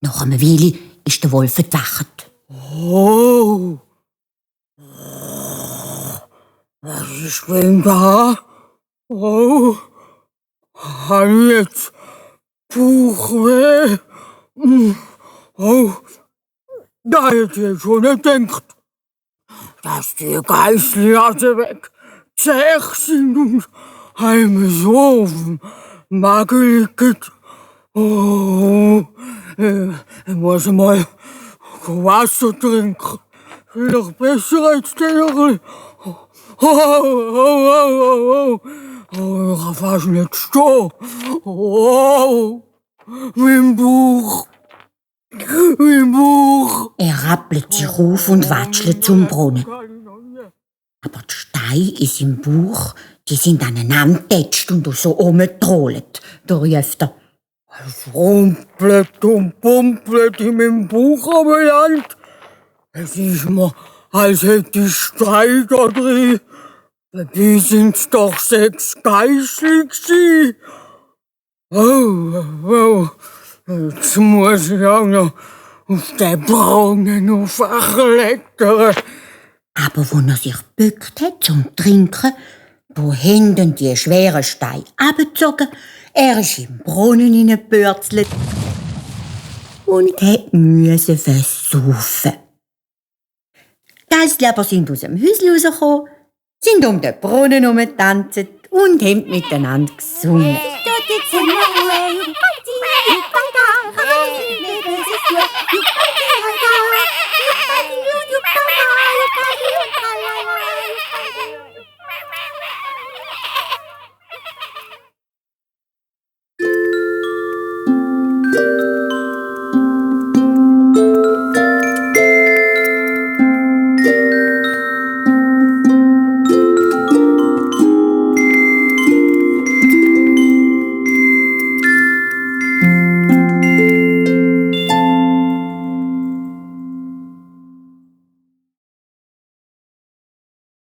Nach einer Weile ist der Wolf entwacht. Oh, was ist denn da? Oh, hab ich jetzt Bauchweh? Oh, da hätte ich schon nicht gedacht, dass die Geißel also weg zäh sind und heim so auf dem Magen liegen. Oh, ich muss mal Wasser trinken. Vielleicht besser als der. Oh, ich kann fast nicht stehen. Oh, mein Bauch. Er rappelt sich auf und watschelt zum Brunnen. Aber die Steine in seinem Bauch, die sind aneinander getatscht und so rumgetrollt. Da ruft er: Es rumpelt und pumpelt in meinem Bauch anbelangt. Es ist mir, als hätte ich Steine da drin. Dabei sind's doch 6 Geißel gsi. Oh, jetzt muss ich auch noch auf den Brunnen aufklettern. Aber wo er sich gebückt hat zum Trinken, da haben die schweren Steine abgezogen. Er ist im Brunnen hineingepürzelt und musste versaufen. Die Geißler sind aus dem Häuschen rausgekommen, sind um den Brunnen herumgetanzt und haben miteinander gesungen.